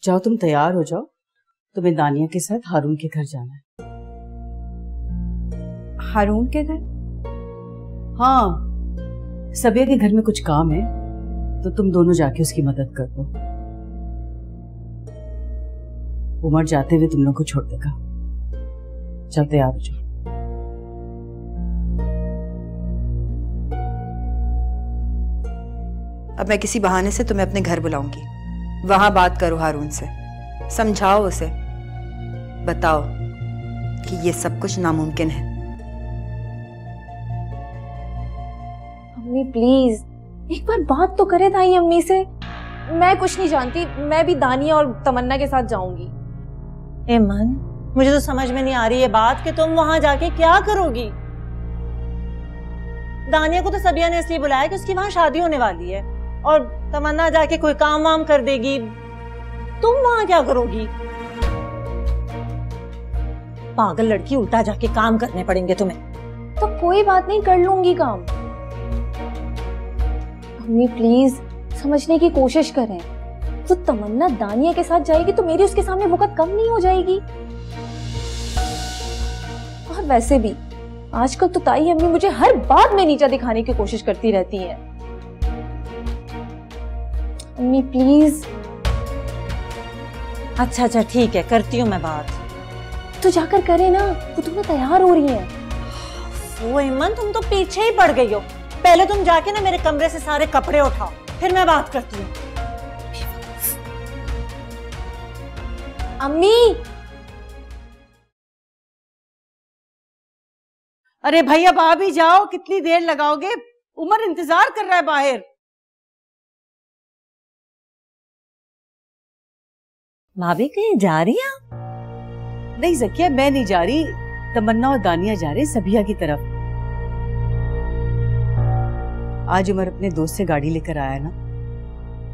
जाओ तुम तैयार हो जाओ, तुम्हें दानिया के साथ हारून के घर जाना है। हारून के घर? हाँ, सबिया के घर में कुछ काम है तो तुम दोनों जाके उसकी मदद कर दो। उमर जाते हुए तुम लोग को छोड़ देगा। चल तैयार हो जाओ। अब मैं किसी बहाने से तुम्हें अपने घर बुलाऊंगी, वहां बात करो हारून से, समझाओ उसे, बताओ कि ये सब कुछ नामुमकिन है। अम्मी प्लीज एक बार बात तो करे ताई अम्मी से। मैं कुछ नहीं जानती, मैं भी दानिया और तमन्ना के साथ जाऊंगी। एमन, मुझे तो समझ में नहीं आ रही है बात कि तुम वहां जाके क्या करोगी। दानिया को तो सबिया ने इसलिए बुलाया कि उसकी वहां शादी होने वाली है, और तमन्ना जाके कोई काम वाम कर देगी। तुम वहां क्या करोगी? पागल लड़की, उल्टा जाके काम करने पड़ेंगे तुम्हें। तो कोई बात नहीं, कर लूंगी काम। अम्मी प्लीज समझने की कोशिश करें। तो तमन्ना दानिया के साथ जाएगी तो मेरी उसके सामने वक़्त कम नहीं हो जाएगी। और वैसे भी आजकल तो ताई अम्मी मुझे हर बात में नीचा दिखाने की कोशिश करती रहती हैं। अम्मी प्लीज। अच्छा ठीक है, करती हूँ मैं बात। तो जाकर करे ना, वो दोनों तैयार हो रही हैं। वो इमन, तुम तो पीछे ही पड़ गई हो। पहले तुम जाके ना मेरे कमरे से सारे कपड़े उठाओ, फिर मैं बात करती हूँ। अम्मी। अरे भाई अब आ भी जाओ, कितनी देर लगाओगे? उमर इंतजार कर रहा है बाहर। भाभी कहीं जा रही है? नहीं ज़किया, मैं नहीं जा रही, तमन्ना और दानिया जा रहे सबिया की तरफ। आज उमर अपने दोस्त से गाड़ी लेकर आया ना,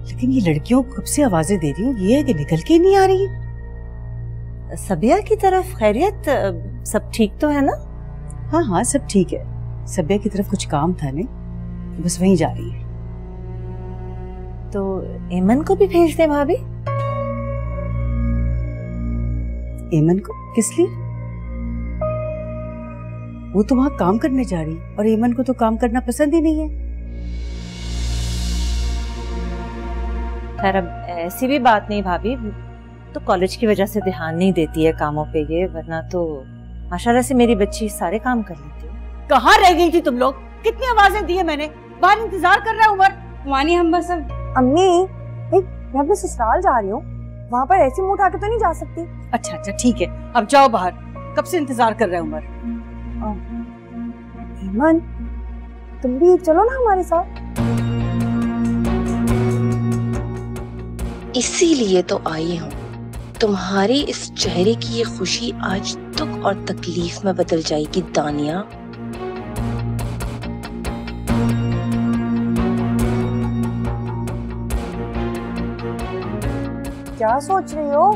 लेकिन ये लड़कियों को कब से आवाजें दे रही हूँ, ये है कि निकल के नहीं आ रही। सबिया की तरफ? खैरियत? सब ठीक तो है ना? हाँ सब ठीक है। सबिया की तरफ कुछ काम था ने, तो बस वहीं जा रही है। तो एमन को भी भेज दे भाभी। एमन को किस लिए? वो तो वहां काम करने जा रही है और एमन को तो काम करना पसंद ही नहीं है। खैर अब ऐसी भी बात नहीं भाभी, तो कॉलेज की वजह से ध्यान नहीं देती है कामों पे ये, वरना तो माशाल्लाह से मेरी बच्ची सारे काम कर लेती है। कहाँ रह गई थी तुम लोग? कितनी आवाजें दी है मैंने, बाहर इंतजार कर रहा है उमर। मानी हम बस अब। अम्मी मैं अपने ससुराल जा रही हूँ, वहाँ पर ऐसी मुंह उठा के तो नहीं जा सकती। अच्छा ठीक है, अब जाओ बाहर, कब से इंतजार कर रहे हैं उमर। एमन तुम भी चलो ना हमारे साथ। इसीलिए तो आई हूँ, तुम्हारी इस चेहरे की ये खुशी आज दुख और तकलीफ में बदल जाएगी दानिया। क्या सोच रही हो?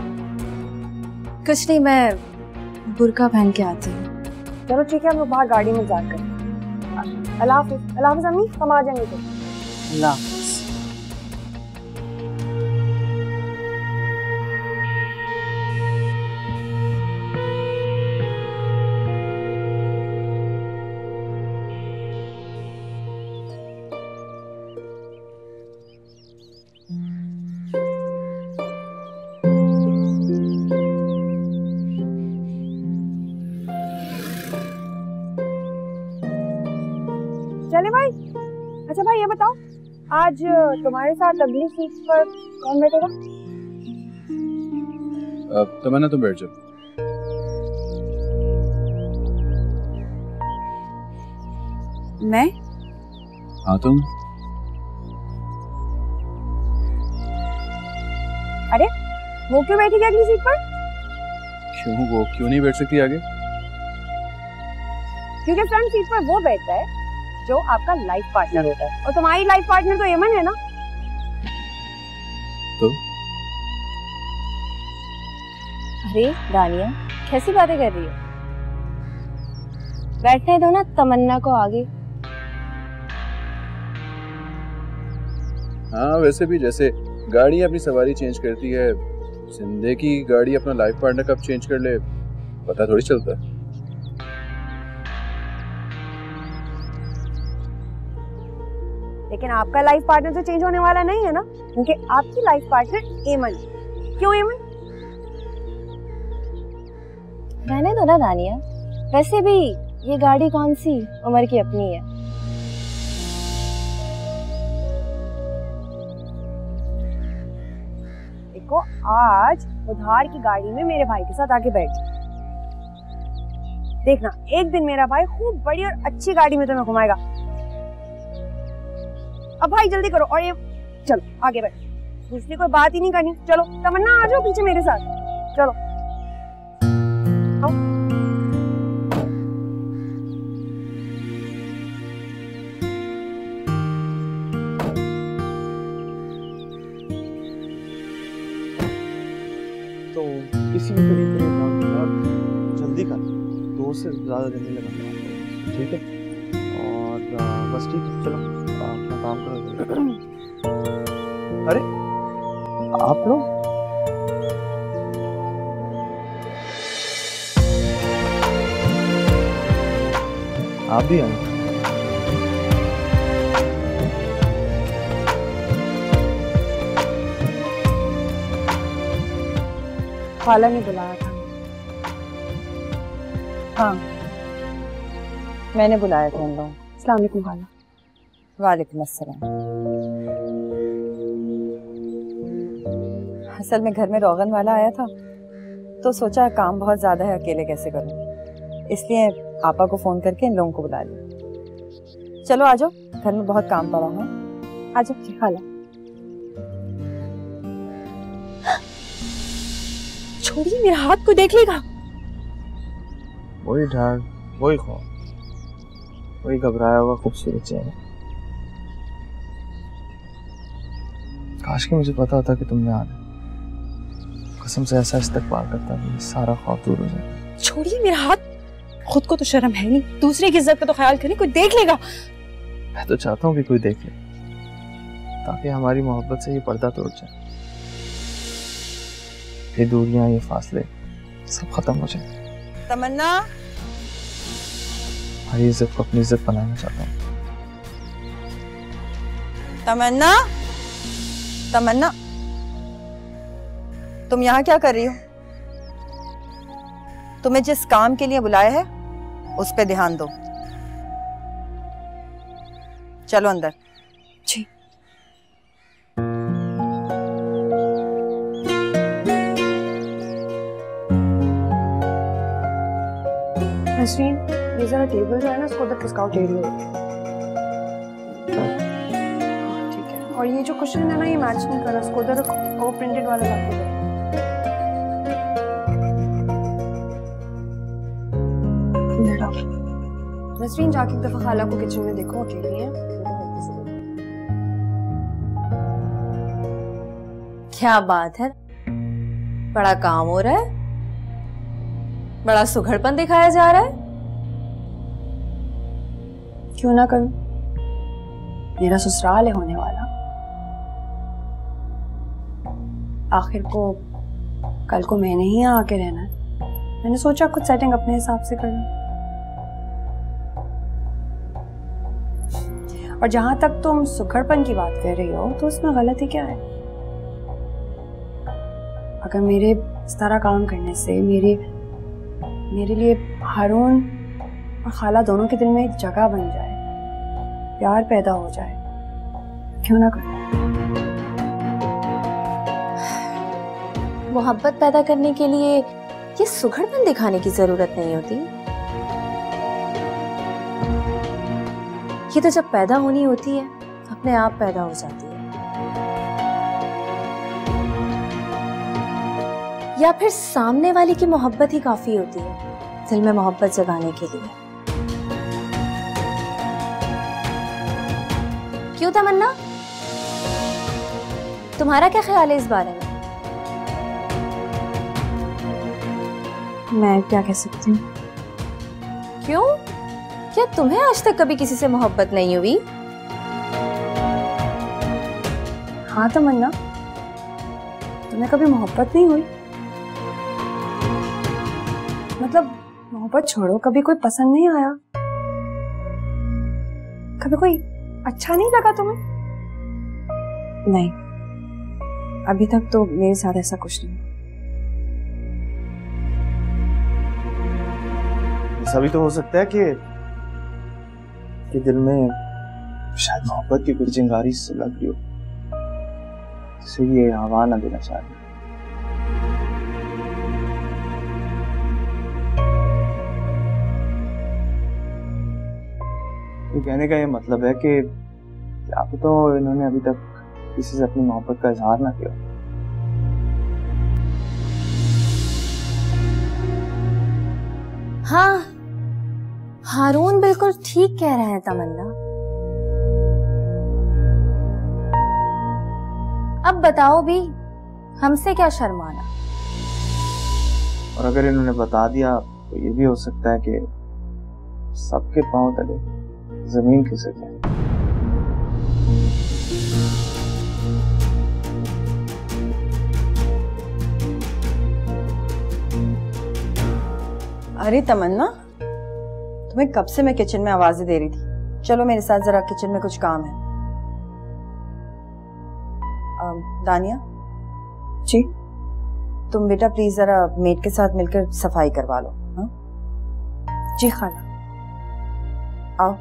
कुछ नहीं, मैं बुर्का पहन के आती हूँ। चलो ठीक है, हम लोग बाहर गाड़ी में जाकर। अल्लाह हाफिज। अल्लाह हाफिज अम्मी, हम आ जाएंगे। तो अल्लाह हाफिज। चले भाई। अच्छा भाई ये बताओ, आज तुम्हारे साथ अगली सीट पर कौन बैठेगा? तमन्ना तुम बैठ जाओ। मैं? हाँ तुम। अरे वो क्यों बैठेगी अगली सीट पर? क्यों, वो क्यों नहीं बैठ सकती आगे? क्योंकि फ्रंट सीट पर वो बैठता है जो आपका लाइफ पार्टनर होता है, और तुम्हारी लाइफ पार्टनर तो एमन है ना। तो अरे दानिया कैसी बातें कर रही हो? बैठने दो ना तमन्ना को आगे। हाँ वैसे भी जैसे गाड़ी अपनी सवारी चेंज करती है, जिंदगी की गाड़ी अपना लाइफ पार्टनर कब चेंज कर ले पता थोड़ी चलता है। लेकिन आपका लाइफ पार्टनर तो चेंज होने वाला नहीं है ना, क्योंकि आपकी लाइफ पार्टनर एमन। क्यों एमन? रहने दो ना दानिया, वैसे भी ये गाड़ी कौन सी उम्र की अपनी है। देखो आज उधार की गाड़ी में मेरे भाई के साथ आके बैठ जाओ। देखना एक दिन मेरा भाई खूब बड़ी और अच्छी गाड़ी में तुम्हें घुमाएगा। अब भाई जल्दी करो और ये चलो आगे बैठ, दूसरी कोई बात ही नहीं करनी। चलो तमन्ना आ जाओ पीछे मेरे साथ, चलो आओ। तो किसी भी तरीके से काम यार जल्दी कर, 2 से ज़्यादा दिन नहीं लगाना, ठीक है? और बस ठीक है, चलो अपना काम करो। अरे आप लोग आप भी आए? खाला ने बुलाया था। हाँ मैंने बुलाया था उन लोगों। अस्सलाम वालेकुम खाला। वालेकुम अस्सलाम। असल में घर में रोगन वाला आया था तो सोचा काम बहुत ज्यादा है, अकेले कैसे करूं, इसलिए आपा को फोन करके इन लोगों को बुला लिया। चलो आ जाओ, घर में बहुत काम पड़ा है। आ जाओ खाला। छोड़िए, मेरे हाथ को देख लेगा। वही ढाल, वही खौफ, वही घबराया हुआ खूबसूरत चेहरा। काश कि मुझे पता होता कि तुमने आना। कसम से ऐसा इस्तकबाल करता कि सारा खौफ दूर हो जाए। छोड़िए मेरा हाथ, खुद को तो शर्म है नहीं, दूसरे की इज्जत का तो ख्याल करें, कोई देख लेगा। मैं तो चाहता हूँ कि कोई देख ले, ताकि हमारी मोहब्बत से ये पर्दा तोड़ जाए, ये दूरियां, ये फासले सब खत्म हो जाए। तमन्ना, हमारी इज्जत को अपनी इज्जत बनाना चाहता हूँ। तमन्ना, तमन्ना, तुम यहाँ क्या कर रही हो? तुम्हें जिस काम के लिए बुलाया है उस पे ध्यान दो। चलो अंदर। जी। नसरीन, ये जरा टेबल जो है ना उसको उधर किसकाउट एरिया है। ठीक है। और ये जो कुशन है ना ये मैच नहीं कर रहा, उसको उधर वो प्रिंटेड वाला लाके दो। नसरीन जाके एक दफा खाला को किचन में देखो, अकेली है। क्या बात है, बड़ा काम हो रहा है, बड़ा सुघड़पन दिखाया जा रहा है। क्यों ना करूं, मेरा ससुराल है होने वाला। आखिर को कल को मैंने ही यहाँ आके रहना है। मैंने सोचा कुछ सेटिंग अपने हिसाब से कर लूं। और जहां तक तुम सुखड़पन की बात कर रही हो तो उसमें गलती क्या है? अगर मेरे इस तरह काम करने से मेरे लिए हारून और खाला दोनों के दिल में एक जगह बन जाए, प्यार पैदा हो जाए, क्यों ना करूं? मोहब्बत पैदा करने के लिए ये सुघड़पन दिखाने की जरूरत नहीं होती। ये तो जब पैदा होनी होती है अपने आप पैदा हो जाती है, या फिर सामने वाले की मोहब्बत ही काफी होती है दिल में मोहब्बत जगाने के लिए। क्यों तमन्ना, तुम्हारा क्या ख्याल है इस बारे में? मैं क्या कह सकती हूँ? क्यों, क्या तुम्हें आज तक कभी किसी से मोहब्बत नहीं हुई? हाँ तमन्ना, तुम्हें कभी मोहब्बत नहीं हुई? मतलब मोहब्बत छोड़ो, कभी कोई पसंद नहीं आया? कभी कोई अच्छा नहीं लगा तुम्हें? नहीं, अभी तक तो मेरे साथ ऐसा कुछ नहीं। ऐसा भी तो हो सकता है कि दिल में शायद मोहब्बत की कुछ चिंगारी से लग रही हो, जिसे ये हवा ना देना चाह रही। तो कहने का ये मतलब है कि क्या पता इन्होंने अभी तक किसी से अपनी मोहब्बत का इजहार ना किया। हाँ, हारून बिल्कुल ठीक कह रहे हैं तमन्ना। अब बताओ भी, हमसे क्या शर्माना। और अगर इन्होंने बता दिया तो ये भी हो सकता है कि सबके पांव तले जमीन खिसक जाए। अरे तमन्ना, तुम्हें कब से मैं किचन में आवाजें दे रही थी। चलो मेरे साथ जरा, किचन में कुछ काम है। दानिया जी? तुम बेटा प्लीज जरा मेड के साथ मिलकर सफाई करवा लो। हाँ जी खाला। आओ।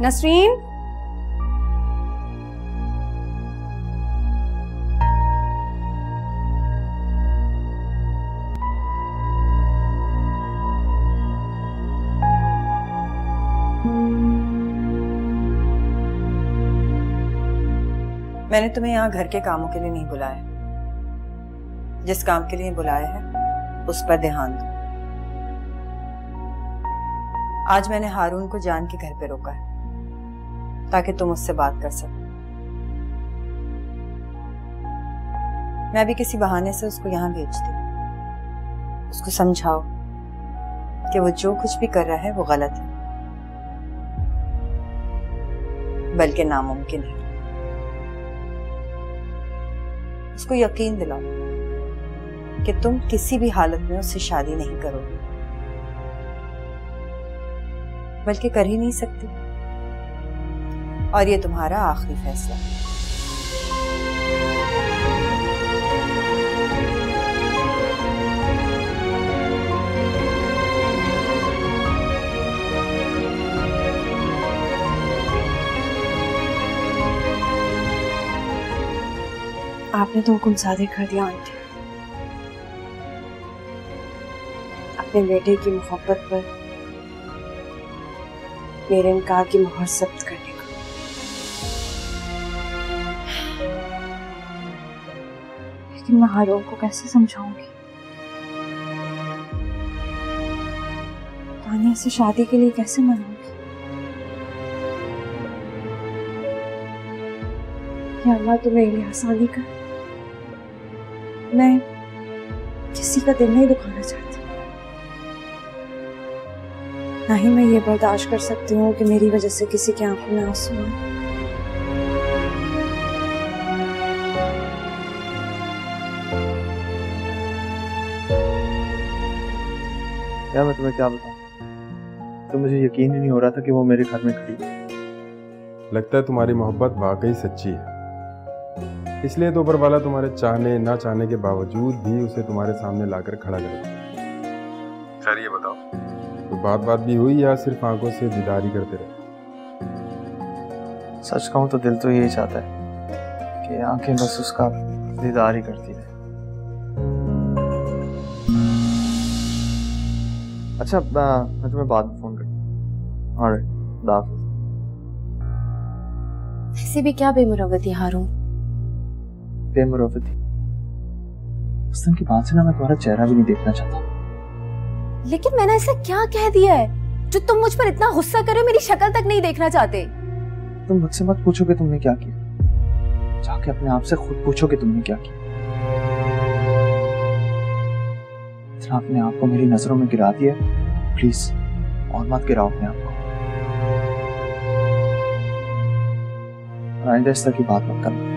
नसरीन, मैंने तुम्हें यहाँ घर के कामों के लिए नहीं बुलाया। जिस काम के लिए बुलाया है उस पर ध्यान दो। आज मैंने हारून को जान के घर पे रोका है ताकि तुम उससे बात कर सको। मैं अभी किसी बहाने से उसको यहाँ भेजती हूँ। उसको समझाओ कि वो जो कुछ भी कर रहा है वो गलत है, बल्कि नामुमकिन है। उसको यकीन दिलाओ कि तुम किसी भी हालत में उससे शादी नहीं करोगे, बल्कि कर ही नहीं सकती, और ये तुम्हारा आखिरी फैसला है। आपने तो हुक्म सादे कर दिया आंटी। अपने बेटे की मोहब्बत पर मेरे इनकार की मोहर जब्त करने का। लेकिन मैं हारून को कैसे समझाऊंगी? तानिया से शादी के लिए कैसे मनाऊंगी? या अल्लाह तो मेरे लिए आसानी कर। मैं किसी का दिल नहीं दुखाना चाहती, ना ही मैं ये बर्दाश्त कर सकती हूँ कि मेरी वजह से किसी की आंखों में आंसू आए। क्या मैं तुम्हें क्या बताऊं? तो मुझे यकीन ही नहीं हो रहा था कि वो मेरे घर में खड़ी है। लगता है तुम्हारी मोहब्बत वाकई सच्ची है, इसलिए तो ऊपर वाला तुम्हारे चाहने ना चाहने के बावजूद भी उसे तुम्हारे सामने लाकर खड़ा कर दिया। खैर ये बताओ, तो बात भी हुई या सिर्फ आंखों से दीदारी करते रहे? सच कहूं तो दिल तो यही चाहता है कि आंखें बस उसका दीदार ही करती है। अच्छा, मैं तुम्हें बाद में फोन करता हूँ। ऐसी भी क्या बेमुरवती हारून? बेमुरवती? उस दिन की बात से ना मैं तुम्हारा चेहरा भी नहीं देखना चाहता। लेकिन मैंने ऐसा क्या कह दिया है जो तुम मुझ पर इतना गुस्सा करे, मेरी शक्ल तक नहीं देखना चाहते? तुम मुझसे मत पूछो कि तुमने क्या किया, जाके अपने आप से खुद पूछो कि तुमने क्या किया। इतना अपने आप को मेरी नजरों में गिरा दिया, प्लीज और मत गिराओ अपने आप को। आइंदा इस तरह की बात मत करना।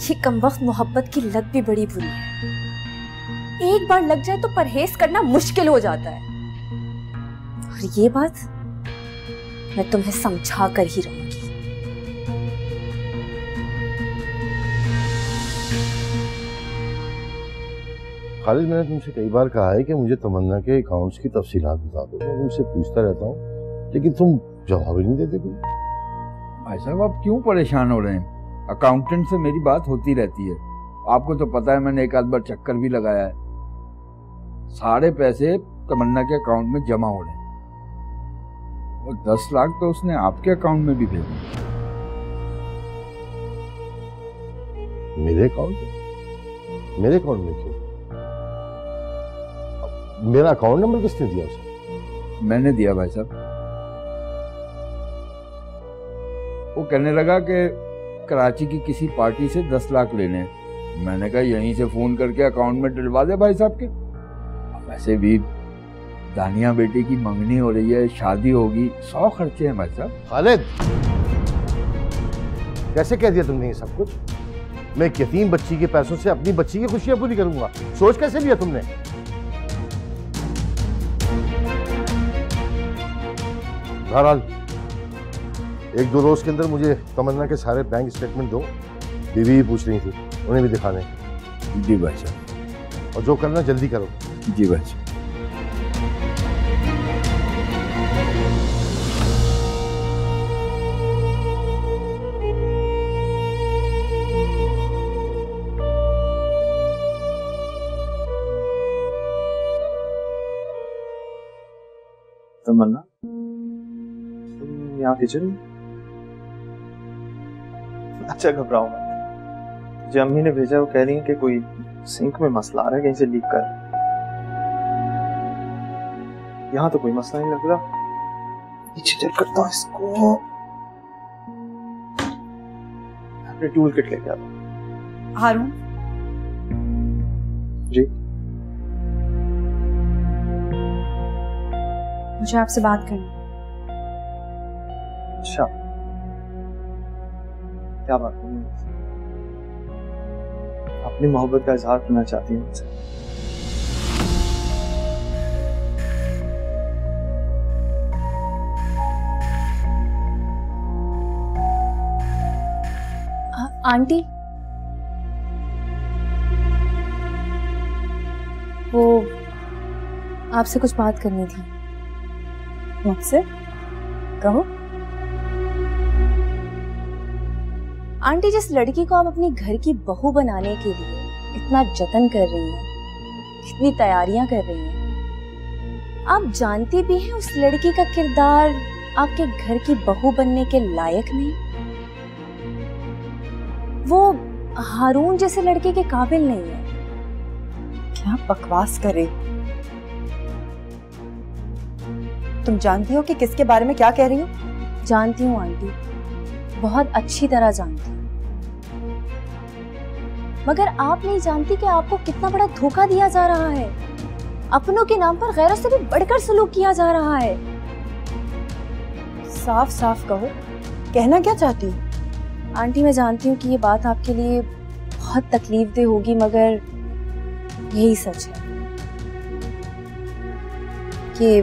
ये कमबख्त मोहब्बत की लत भी बड़ी बुरी है। एक बार लग जाए तो परहेज करना मुश्किल हो जाता है। और ये बात मैं तुम्हें समझा कर ही रहूंगी। खालिद, मैंने तुमसे कई बार कहा है कि मुझे तमन्ना के अकाउंट्स की तफसीलात बता दो। मैं तुमसे पूछता रहता हूँ लेकिन तुम जवाब ही नहीं देते कोई। भाई साहब, आप क्यों परेशान हो रहे हैं? अकाउंटेंट से मेरी बात होती रहती है। आपको तो पता है मैंने एक आध बार चक्कर भी लगाया है। सारे पैसे तमन्ना के अकाउंट में जमा हो रहे हैं और 10 लाख तो उसने आपके अकाउंट में भी भेजे। मेरे अकाउंट में? मेरे अकाउंट में क्यों? मेरा अकाउंट नंबर किसने दिया उसे? मैंने दिया भाई साहब। वो कहने लगा कि कराची की किसी पार्टी से 10 लाख लेने हैं। मैंने कहा यहीं से फोन करके अकाउंट में डलवा दे भाई साहब के। वैसे भी दानिया बेटी की मंगनी हो रही है, शादी होगी, 100 खर्चे हैं भाई साहब। खालिद, कैसे कह दिया तुमने ये सब कुछ? मैं एक यतीम बच्ची के पैसों से अपनी बच्ची की खुशियां पूरी करूंगा? सोच कैसे लिया तुमने? बहरहाल 1-2 रोज के अंदर मुझे तमन्ना के सारे बैंक स्टेटमेंट दो। बीवी भी पूछ रही थी, उन्हें भी दिखाने। जी भाई साहब। और जो करना जल्दी करो। जी भाई साहब। तमन्ना, यहाँ किचन में? अच्छा, घबराओ मत। मुझे अम्मी ने भेजा, वो कह रही है कि कोई सिंक में मसला आ रहा है, कहीं से लीक कर। यहाँ तो कोई मसला नहीं लग रहा। नीचे चेक करता हूँ इसको। अपने टूल किट लेके आता हूँ। हारून जी, मुझे आपसे बात करनी। अच्छा, क्या बात है? अपनी मोहब्बत का इजहार करना चाहती हूँ मुझसे। आंटी, वो आपसे कुछ बात करनी थी। मुझसे? कहो। आंटी, जिस लड़की को आप अपनी घर की बहू बनाने के लिए इतना जतन कर रही हैं, इतनी तैयारियां कर रही हैं, आप जानती भी हैं उस लड़की का किरदार आपके घर की बहू बनने के लायक नहीं। वो हारून जैसे लड़के के काबिल नहीं है। क्या बकवास करे? तुम जानती हो कि किसके बारे में क्या कह रही हो? जानती हूँ आंटी, बहुत अच्छी तरह जानती हूँ। मगर आप नहीं जानती कि आपको कितना बड़ा धोखा दिया जा रहा है। अपनों के नाम पर गैरों से भी बढ़कर सलूक किया जा रहा है। साफ साफ कहो, कहना क्या चाहती हो? आंटी, मैं जानती हूँ कि ये बात आपके लिए बहुत तकलीफदेह होगी, मगर यही सच है कि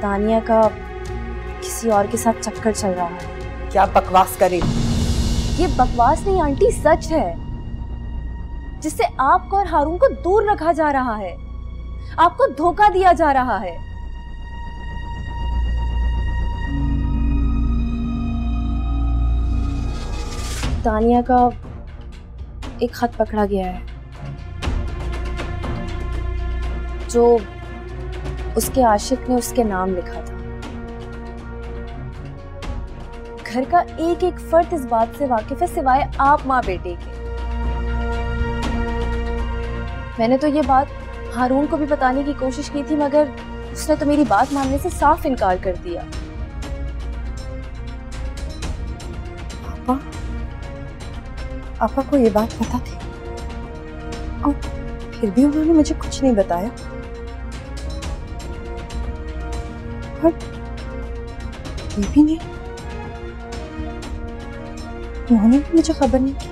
तानिया का किसी और के साथ चक्कर चल रहा है। क्या बकवास करे? ये बकवास नहीं आंटी, सच है, जिससे आपको और हारून को दूर रखा जा रहा है, आपको धोखा दिया जा रहा है। तानिया का एक खत पकड़ा गया है जो उसके आशिक ने उसके नाम लिखा था। घर का एक एक फर्द इस बात से वाकिफ है सिवाय आप माँ बेटे के। मैंने तो ये बात हारून को भी बताने की कोशिश की थी, मगर उसने तो मेरी बात मानने से साफ इनकार कर दिया। आपा को ये बात पता थी? और फिर भी उन्होंने मुझे कुछ नहीं बताया। और बीबी ने, उन्होंने भी मुझे खबर नहीं की।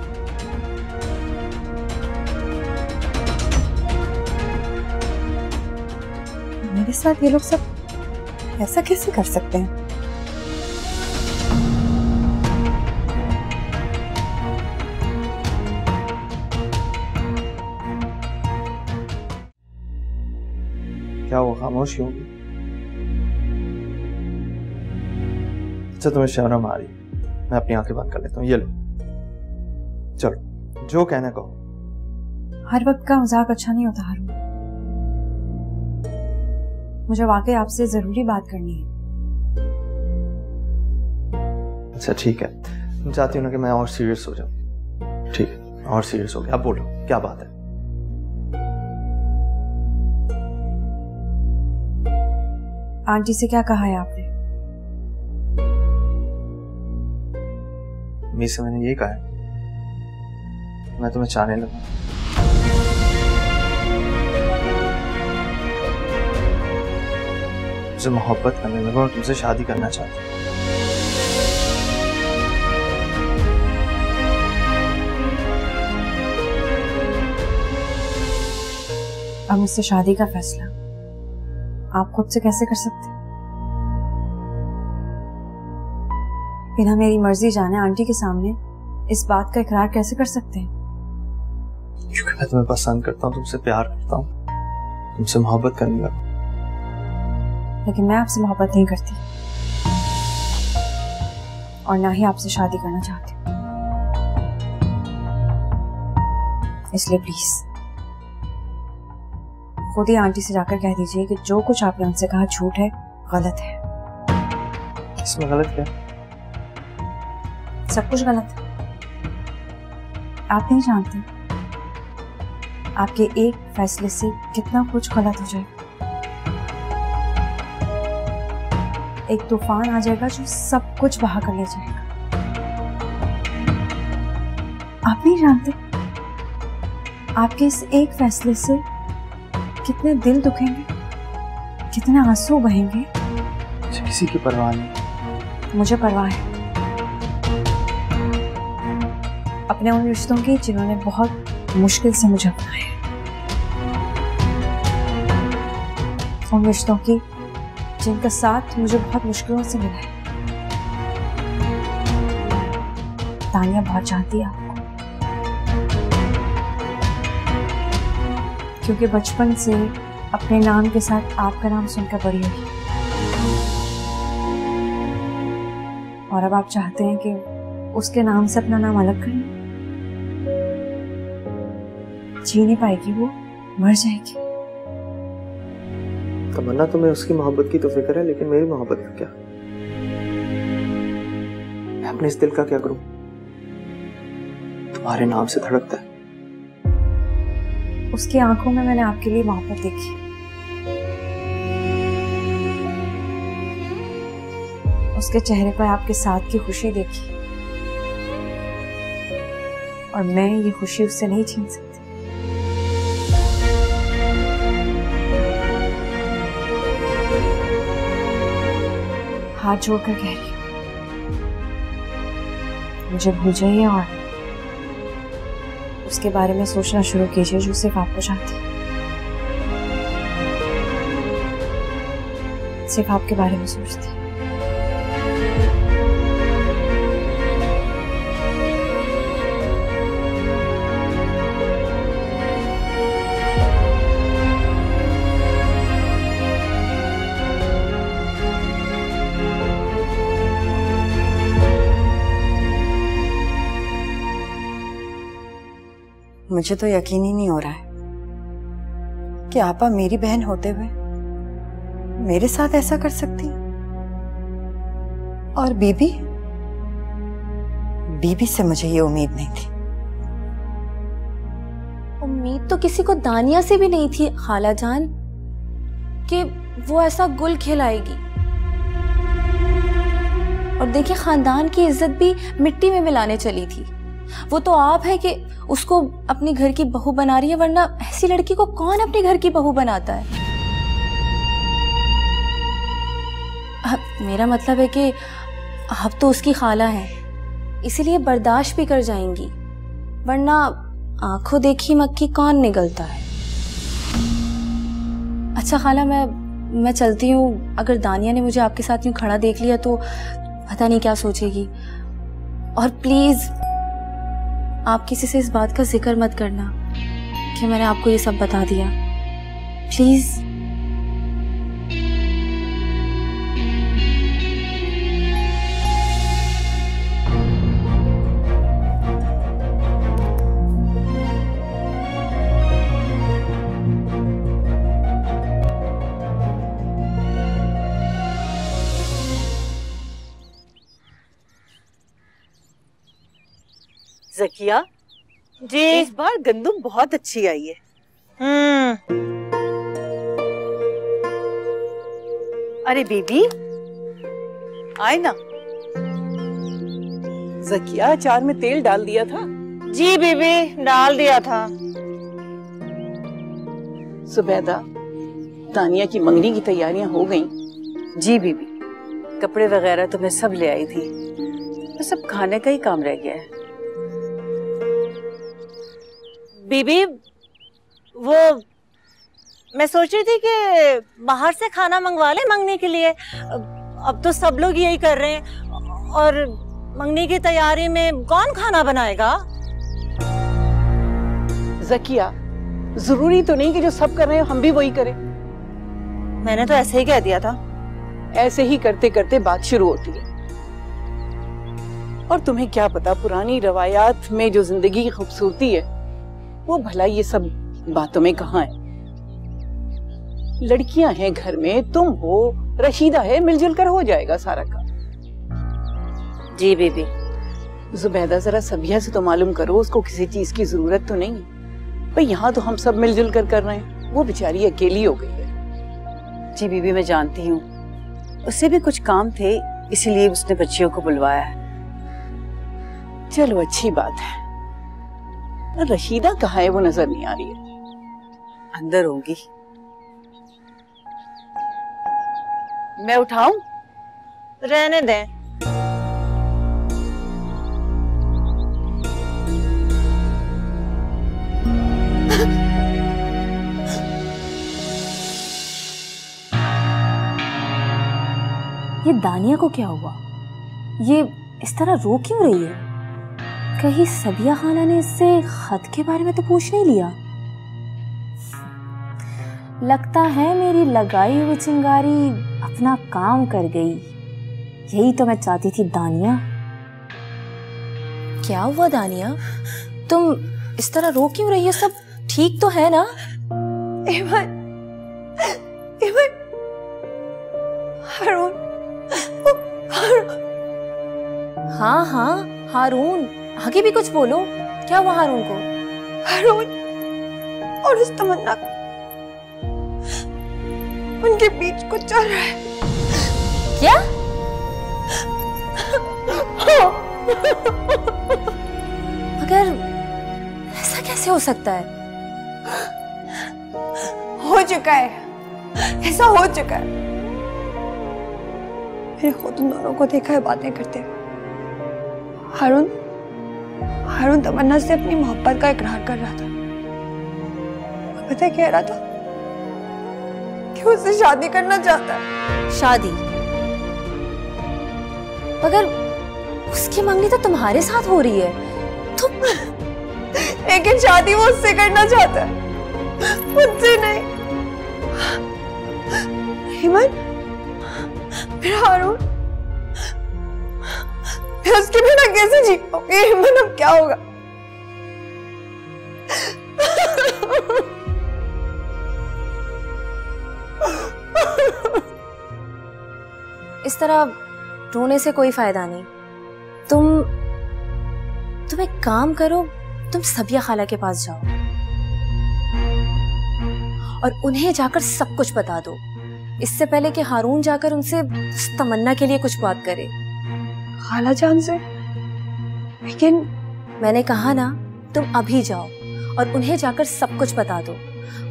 मेरे साथ ये लोग सब ऐसा कैसे कर सकते हैं? क्या वो खामोश क्यों? अच्छा तुम्हें शर्म आ रही? मैं अपनी आंखें बंद कर लेता हूँ। ये लो, चलो जो कहना कहो। हर वक्त का मजाक अच्छा नहीं होता हारून। मुझे वाकई आपसे जरूरी बात करनी है। अच्छा ठीक है, तुम चाहती हो ना कि मैं और सीरियस हो जाऊं? ठीक है, और सीरियस हो गया। अब बोलो क्या बात है? आंटी से क्या कहा है आपने? मी से मैंने ये कहा है, मैं तुम्हें चाहने लगा, तुमसे मोहब्बत करने लगा और तुमसे शादी करना चाहता हूँ। अब मुझसे शादी का फैसला आप खुद से कैसे कर सकते? बिना मेरी मर्जी जाने आंटी के सामने इस बात का इकरार कैसे कर सकते हैं? क्योंकि मैं तुम्हें पसंद करता हूँ, तुमसे प्यार करता हूँ, तुमसे मोहब्बत करने लगा। लेकिन मैं आपसे मोहब्बत नहीं करती और ना ही आपसे शादी करना चाहती। इसलिए प्लीज खुद ही आंटी से जाकर कह दीजिए कि जो कुछ आपने उनसे कहा झूठ है, गलत है। इसमें गलत क्या? सब कुछ गलत है। आप नहीं जानते आपके एक फैसले से कितना कुछ गलत हो जाएगा। एक तूफान आ जाएगा जो सब कुछ बहा कर ले जाएगा। आप नहीं जानते आपके इस एक फैसले से कितने दिल दुखेंगे, कितने आंसू बहेंगे। मुझे किसी की परवाह नहीं। मुझे परवाह है अपने उन रिश्तों की जिन्होंने बहुत मुश्किल से मुझे अपनाया, उन रिश्तों की जिनका साथ मुझे बहुत मुश्किलों से मिला है। तानिया बहुत चाहती है आपको, क्योंकि बचपन से अपने नाम के साथ आपका नाम सुनकर बड़ी हुई और अब आप चाहते हैं कि उसके नाम से अपना नाम अलग करें। जी नहीं पाएगी, वो मर जाएगी। तमन्ना तुम्हें उसकी मोहब्बत की तो फिक्र है, लेकिन मेरी मोहब्बत का क्या? मैं अपने इस दिल का क्या करूं? तुम्हारे नाम से धड़कता है। उसकी आंखों में मैंने आपके लिए मोहब्बत देखी। उसके चेहरे पर आपके साथ की खुशी देखी और मैं ये खुशी उससे नहीं छीन सकती। हाथ जोड़कर कह रही हूं, मुझे भूल जाइए और उसके बारे में सोचना शुरू कीजिए जो सिर्फ आपको चाहती है। सिर्फ आपके बारे में सोचती है। मुझे तो यकीन ही नहीं हो रहा है कि आपा मेरी बहन होते हुए मेरे साथ ऐसा कर सकती है। और बीबी से मुझे ये उम्मीद नहीं थी। उम्मीद तो किसी को दानिया से भी नहीं थी खाला जान कि वो ऐसा गुल खिलाएगी। और देखिए खानदान की इज्जत भी मिट्टी में मिलाने चली थी। वो तो आप है कि उसको अपनी घर की बहू बना रही है, वरना ऐसी लड़की को कौन अपने घर की बहू बनाता है। मेरा मतलब है कि आप तो उसकी खाला हैं, इसीलिए बर्दाश्त भी कर जाएंगी, वरना आंखों देखी मक्खी कौन निगलता है। अच्छा खाला, मैं चलती हूँ। अगर दानिया ने मुझे आपके साथ यूं खड़ा देख लिया तो पता नहीं क्या सोचेगी। और प्लीज आप किसी से इस बात का जिक्र मत करना कि मैंने आपको ये सब बता दिया, प्लीज। जकिया जी, इस बार गंदुम बहुत अच्छी आई है। अरे बीबी आए ना। जकिया अचार में तेल डाल दिया था? जी बीबी, डाल दिया था। सुबैदा, तानिया की मंगनी की तैयारियां हो गईं? जी बीबी, कपड़े वगैरह तो मैं सब ले आई थी, बस अब खाने का ही काम रह गया है। बीबी, वो मैं सोच रही थी कि बाहर से खाना मंगवा ले मंगनी के लिए। अब तो सब लोग यही कर रहे हैं, और मंगनी की तैयारी में कौन खाना बनाएगा? जकिया, जरूरी तो नहीं कि जो सब कर रहे हैं हम भी वही करें। मैंने तो ऐसे ही कह दिया था। ऐसे ही करते करते बात शुरू होती है। और तुम्हें क्या पता पुरानी रवायात में जो जिंदगी की खूबसूरती है वो भला ये सब बातों में कहाँ है। लड़कियां हैं घर में, तुम हो, रशीदा है, मिलजुल कर हो जाएगा सारा काम। जी बीबी। जुबैदा, जरा सबिया से तो मालूम करो उसको किसी चीज की जरूरत तो नहीं है भाई। यहाँ तो हम सब मिलजुल कर रहे हैं, वो बेचारी अकेली हो गई है। जी बीबी, मैं जानती हूँ, उससे भी कुछ काम थे, इसीलिए उसने बच्चियों को बुलवाया है। चलो अच्छी बात है। रशीदा कहाँ है? वो नजर नहीं आ रही है। अंदर होंगी। मैं उठाऊं? रहने दें। ये दानिया को क्या हुआ? ये इस तरह रो क्यों रही है? कहीं सबिया खाना ने इससे खत के बारे में तो पूछ नहीं लिया? लगता है मेरी लगाई हुई चिंगारी अपना काम कर गई। यही तो मैं चाहती थी दानिया। क्या हुआ दानिया? तुम इस तरह रो क्यों रही हो? सब ठीक तो है ना? ईमान, ईमान, हारून, हाँ हाँ हारून, आगे भी कुछ बोलो। क्या हुआ हारून को? हारून और उस तमन्ना को, उनके बीच कुछ चल रहा है। क्या? मगर ऐसा कैसे हो सकता है? हो चुका है, ऐसा हो चुका है। मैंने खुद उन दोनों को देखा है बातें करते हुए। हारून तमन्ना से अपनी मोहब्बत का इकरार कर रहा था। पता है कह रहा था कि उससे शादी करना चाहता है। शादी? मगर उसकी मंगनी तो तुम्हारे साथ हो रही है। तुम लेकिन शादी वो उससे करना चाहता है, मुझसे नहीं। हिम्मत, फिर हारून, मैं उसके बिना कैसे जी पाऊंगी? हिम्मत, अब क्या होगा? इस तरह रोने से कोई फायदा नहीं। तुम एक काम करो, तुम सबिया खाला के पास जाओ और उन्हें जाकर सब कुछ बता दो, इससे पहले कि हारून जाकर उनसे तमन्ना के लिए कुछ बात करे। खाला जान से? लेकिन मैंने कहा ना, तुम अभी जाओ और उन्हें जाकर सब कुछ बता दो।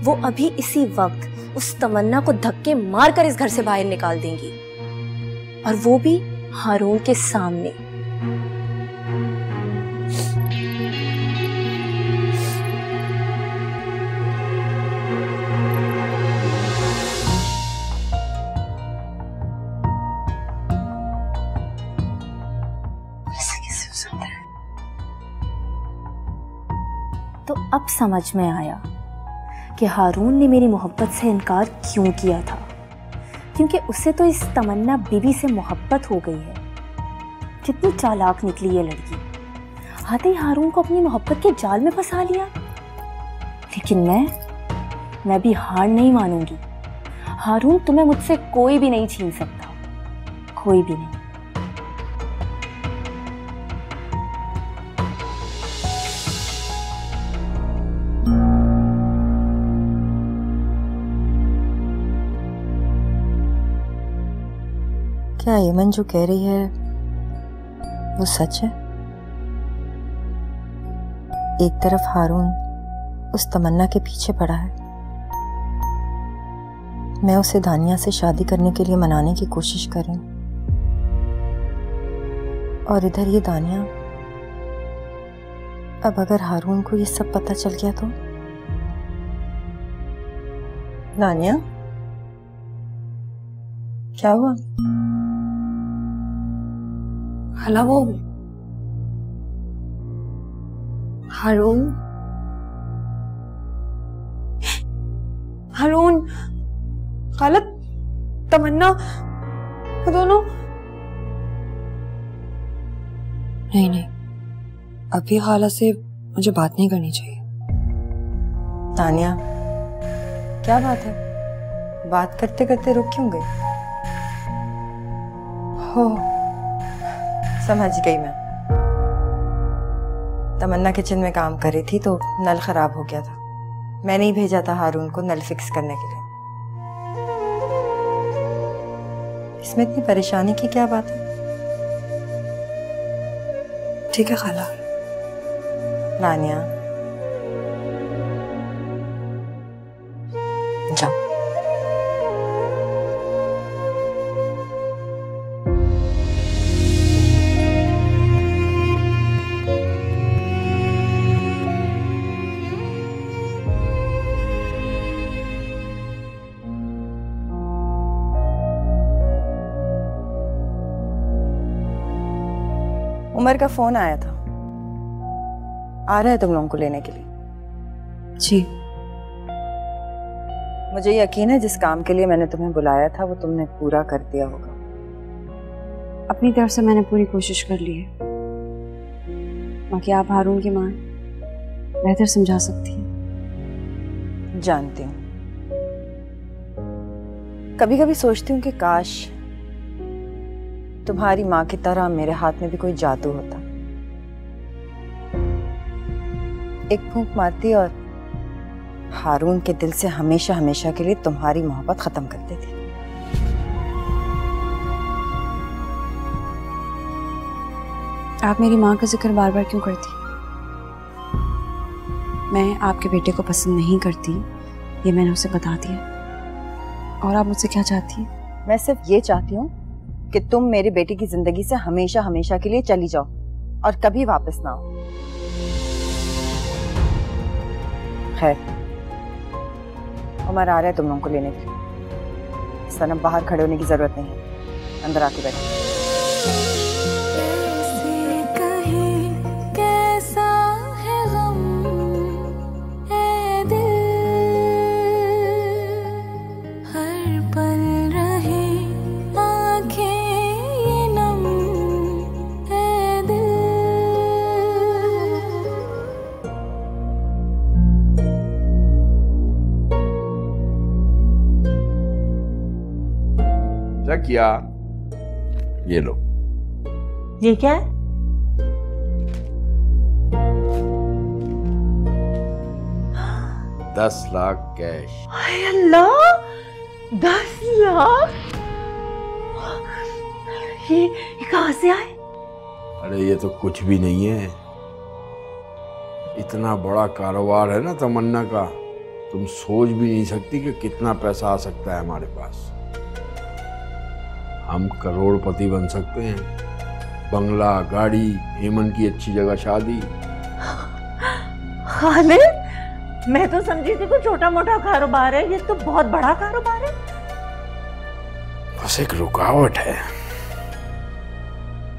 वो अभी इसी वक्त उस तमन्ना को धक्के मारकर इस घर से बाहर निकाल देंगी, और वो भी हारून के सामने। तो अब समझ में आया कि हारून ने मेरी मोहब्बत से इनकार क्यों किया था, क्योंकि उसे तो इस तमन्ना बीबी से मोहब्बत हो गई है। कितनी चालाक निकली ये लड़की, आते ही हारून को अपनी मोहब्बत के जाल में फंसा लिया। लेकिन मैं भी हार नहीं मानूंगी। हारून, तुम्हें मुझसे कोई भी नहीं छीन सकता, कोई भी नहीं। क्या यमन जो कह रही है वो सच है? एक तरफ हारून उस तमन्ना के पीछे पड़ा है, मैं उसे दानिया से शादी करने के लिए मनाने की कोशिश कर रही हूं, और इधर ये दानिया। अब अगर हारून को ये सब पता चल गया तो? दानिया, क्या हुआ? खाला, वो हारून खाला, तमन्ना, वो दोनों। नहीं, अभी खाला से मुझे बात नहीं करनी चाहिए। तानिया, क्या बात है? बात करते करते रुक क्यों गई? हो, समझ गई मैं। तमन्ना किचन में काम कर रही थी तो नल खराब हो गया था। मैंने ही भेजा था हारून को नल फिक्स करने के लिए। इसमें इतनी परेशानी की क्या बात है? ठीक है खाला। रानिया, जाओ। उमर का फोन आया था, आ रहा है तुम लोगों को लेने के लिए। जी। मुझे यकीन है जिस काम के लिए मैंने तुम्हें बुलाया था वो तुमने पूरा कर दिया होगा। अपनी तरफ से मैंने पूरी कोशिश कर ली है, बाकी आप हारून की मां बेहतर समझा सकती हैं। जानती हूँ, कभी कभी सोचती हूँ कि काश तुम्हारी माँ की तरह मेरे हाथ में भी कोई जादू होता, एक फूंक मारती और हारून के दिल से हमेशा हमेशा के लिए तुम्हारी मोहब्बत खत्म कर देती। आप मेरी माँ का जिक्र बार बार क्यों करती? मैं आपके बेटे को पसंद नहीं करती, ये मैंने उसे बता दिया। और आप मुझसे क्या चाहती हैं? मैं सिर्फ ये चाहती हूँ कि तुम मेरे बेटे की जिंदगी से हमेशा हमेशा के लिए चली जाओ और कभी वापस ना आओ। खैर, उमर आ रहा है तुम लोगों को लेने के लिए। सनम, बाहर खड़े होने की जरूरत नहीं है, अंदर आके बैठो। किया, ये लो। ये क्या है? $10 लाख कैश। हाय अल्लाह, 10 लाख? ये कहां से आए? अरे ये तो कुछ भी नहीं है, इतना बड़ा कारोबार है ना तमन्ना का, तुम सोच भी नहीं सकती कि कितना पैसा आ सकता है हमारे पास। हम करोड़पति बन सकते हैं, बंगला, गाड़ी, हेमन की अच्छी जगह शादी। खालिद, मैं तो समझी थी कोई छोटा मोटा कारोबार है, ये तो बहुत बड़ा कारोबार है। बस एक रुकावट है।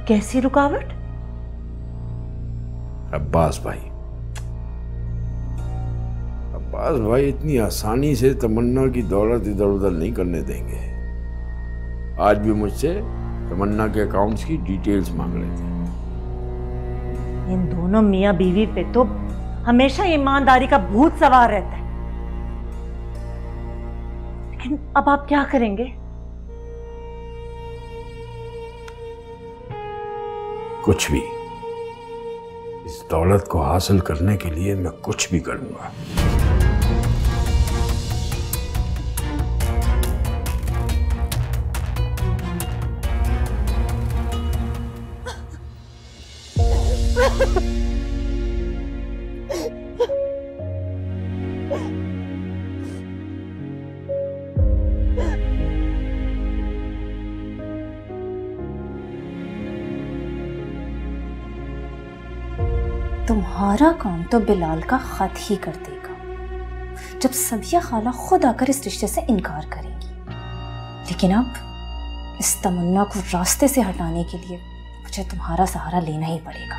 कैसी रुकावट? अब्बास भाई इतनी आसानी से तमन्ना की दौलत इधर उधर नहीं करने देंगे। आज भी मुझसे तमन्ना के अकाउंट्स की डिटेल्स मांग रहे थे। इन दोनों मियां बीवी पे तो हमेशा ईमानदारी का भूत सवार रहता है। लेकिन अब आप क्या करेंगे? कुछ भी। इस दौलत को हासिल करने के लिए मैं कुछ भी करूंगा। तुम्हारा काम तो बिलाल का खत ही कर देगा, जब सबिया खाला खुद आकर इस रिश्ते से इनकार करेंगी। लेकिन अब इस तमन्ना को रास्ते से हटाने के लिए मुझे तुम्हारा सहारा लेना ही पड़ेगा।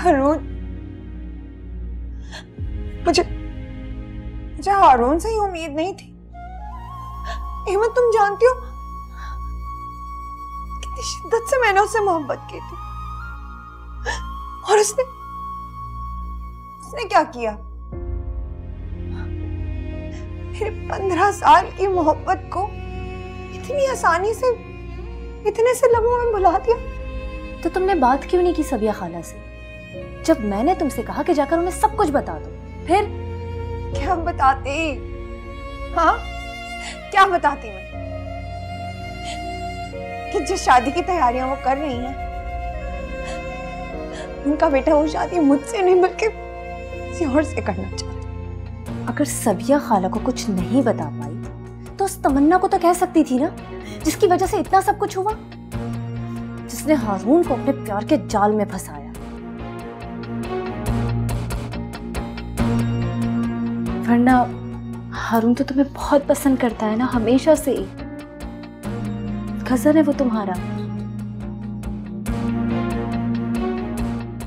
हारून, मुझे हारून से ही उम्मीद नहीं थी। अहमद, तुम जानती हो कितनी शिद्दत से मैंने उससे मोहब्बत की थी, और उसने क्या किया? मेरे 15 साल की मोहब्बत को इतनी आसानी से, इतने से लम्हों में भुला दिया। तो तुमने बात क्यों नहीं की सबिया खाला से, जब मैंने तुमसे कहा कि जाकर उन्हें सब कुछ बता दो? फिर क्या बताती? हाँ, क्या बताती मैं कि जिस शादी की तैयारियां वो कर रही हैं, उनका बेटा वो शादी मुझसे नहीं बल्कि किसी और से करना चाहता। अगर सबिया खाला को कुछ नहीं बता पाई तो उस तमन्ना को तो कह सकती थी ना, जिसकी वजह से इतना सब कुछ हुआ, जिसने हारून को अपने प्यार के जाल में फंसाया। वरना हारून तो तुम्हें बहुत पसंद करता है ना, हमेशा से ही। कज़न है वो तुम्हारा।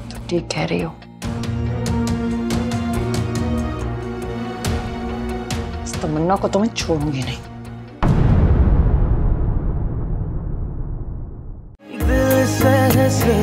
तो ठीक कह रही हो। इस तमन्ना को तो मैं छोड़ूंगी नहीं। दिल से